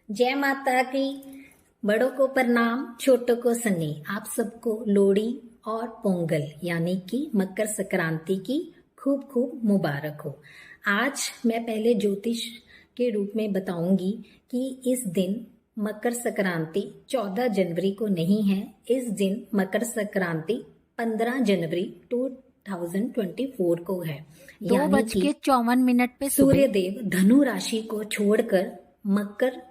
जय माता की। बड़ों को प्रणाम, छोटों को स्नेह। आप सबको लोहड़ी और पोंगल यानी कि मकर संक्रांति की खूब खूब मुबारक हो। आज मैं पहले ज्योतिष के रूप में बताऊंगी कि इस दिन मकर संक्रांति 14 जनवरी को नहीं है। इस दिन मकर संक्रांति 15 जनवरी 2024 को है। 2:54 पे सूर्य देव धनु राशि को छोड़कर मकर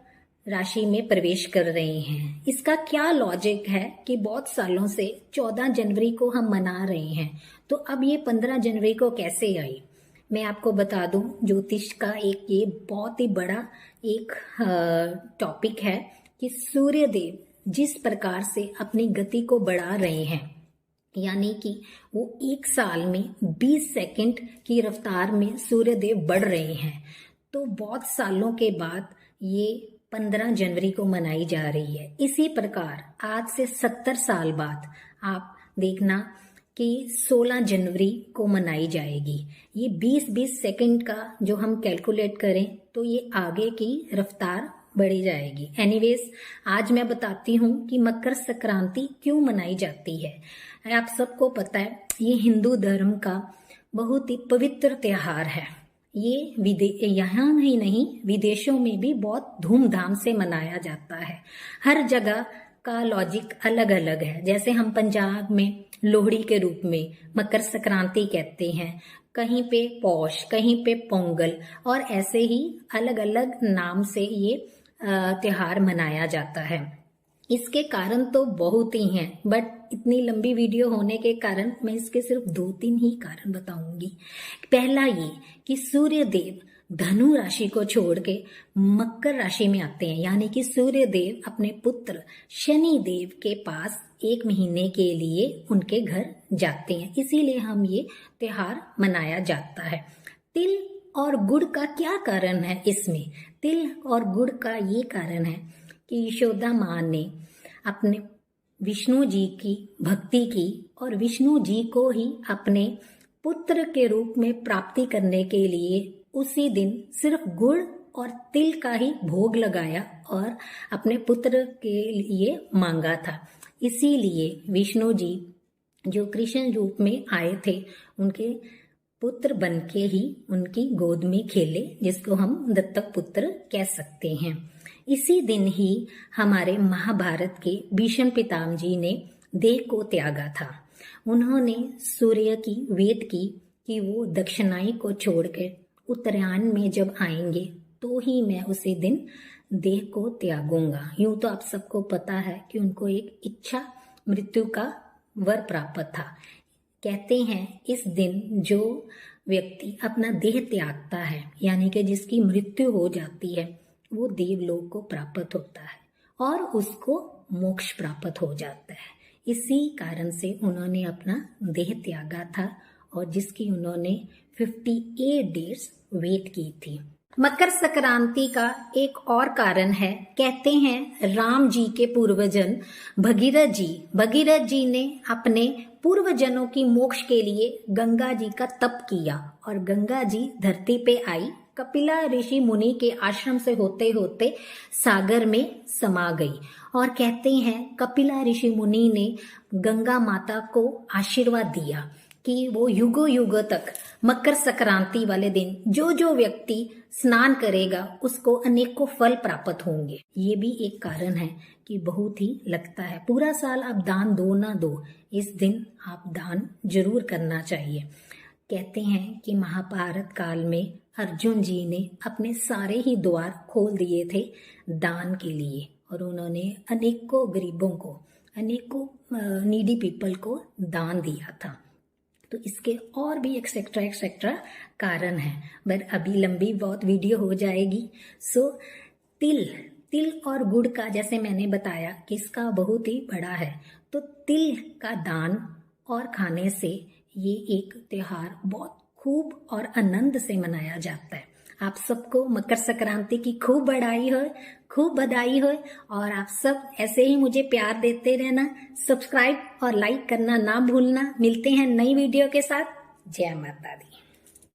राशि में प्रवेश कर रहे हैं। इसका क्या लॉजिक है कि बहुत सालों से 14 जनवरी को हम मना रहे हैं, तो अब ये 15 जनवरी को कैसे आई? मैं आपको बता दूं, ज्योतिष का एक ये बहुत ही बड़ा एक टॉपिक है कि सूर्य देव जिस प्रकार से अपनी गति को बढ़ा रहे हैं, यानी कि वो एक साल में 20 सेकंड की रफ्तार में सूर्य देव बढ़ रहे हैं, तो बहुत सालों के बाद ये 15 जनवरी को मनाई जा रही है। इसी प्रकार आज से 70 साल बाद आप देखना कि 16 जनवरी को मनाई जाएगी। ये 20-20 सेकंड का जो हम कैलकुलेट करें तो ये आगे की रफ्तार बढ़ी जाएगी। एनीवेज, आज मैं बताती हूँ कि मकर संक्रांति क्यों मनाई जाती है। आप सबको पता है, ये हिंदू धर्म का बहुत ही पवित्र त्योहार है। ये यहाँ ही नहीं, विदेशों में भी बहुत धूमधाम से मनाया जाता है। हर जगह का लॉजिक अलग अलग है। जैसे हम पंजाब में लोहड़ी के रूप में मकर संक्रांति कहते हैं, कहीं पे पौष, कहीं पे पोंगल, और ऐसे ही अलग अलग नाम से ये त्योहार मनाया जाता है। इसके कारण तो बहुत ही हैं, बट इतनी लंबी वीडियो होने के कारण मैं इसके सिर्फ 2-3 ही कारण बताऊंगी। पहला ये कि सूर्य देव धनु राशि को छोड़ के मकर राशि में आते हैं, यानी कि सूर्य देव अपने पुत्र शनि देव के पास 1 महीने के लिए उनके घर जाते हैं। इसीलिए हम ये त्योहार मनाया जाता है। तिल और गुड़ का क्या कारण है इसमें? तिल और गुड़ का ये कारण है कि यशोदा माँ ने अपने विष्णु जी की भक्ति की और विष्णु जी को ही अपने पुत्र के रूप में प्राप्ति करने के लिए उसी दिन सिर्फ गुड़ और तिल का ही भोग लगाया और अपने पुत्र के लिए मांगा था। इसीलिए विष्णु जी जो कृष्ण रूप में आए थे, उनके पुत्र बनके ही उनकी गोद में खेले, जिसको हम दत्तक पुत्र कह सकते हैं। इसी दिन ही हमारे महाभारत के भीष्म पितामह जी ने देह को त्यागा था। उन्होंने सूर्य की वेट की कि वो दक्षिणाई को छोड़कर उत्तरायण में जब आएंगे तो ही मैं उसी दिन देह को त्यागूंगा। यूं तो आप सबको पता है कि उनको एक इच्छा मृत्यु का वर प्राप्त था। कहते हैं इस दिन जो व्यक्ति अपना देह त्यागता है, यानी कि जिसकी मृत्यु हो जाती है, वो देवलोक को प्राप्त होता है और उसको मोक्ष प्राप्त हो जाता है। इसी कारण से उन्होंने अपना देह त्यागा था और जिसकी उन्होंने 58 डेज वेट की थी। मकर संक्रांति का एक और कारण है, कहते हैं राम जी के पूर्वजन भगीरथ जी ने अपने पूर्वजनों की मोक्ष के लिए गंगा जी का तप किया और गंगा जी धरती पे आई। कपिला ऋषि मुनि के आश्रम से होते होते सागर में समा गई और कहते हैं कपिला ऋषि मुनि ने गंगा माता को आशीर्वाद दिया कि वो युगों युगों तक मकर संक्रांति वाले दिन जो जो व्यक्ति स्नान करेगा उसको अनेकों फल प्राप्त होंगे। ये भी एक कारण है कि बहुत ही लगता है। पूरा साल आप दान दो ना दो, इस दिन आप दान जरूर करना चाहिए। कहते हैं कि महाभारत काल में अर्जुन जी ने अपने सारे ही द्वार खोल दिए थे दान के लिए और उन्होंने अनेकों गरीबों को, अनेकों नीडी पीपल को दान दिया था। तो इसके और भी एक्सेट्रा कारण है, बट अभी लंबी बहुत वीडियो हो जाएगी। सो तिल और गुड़ का, जैसे मैंने बताया कि इसका बहुत ही बड़ा है, तो तिल का दान और खाने से ये एक त्योहार बहुत खूब और आनंद से मनाया जाता है। आप सबको मकर संक्रांति की खूब बधाई हो और आप सब ऐसे ही मुझे प्यार देते रहना। सब्सक्राइब और लाइक करना ना भूलना। मिलते हैं नई वीडियो के साथ। जय माता दी।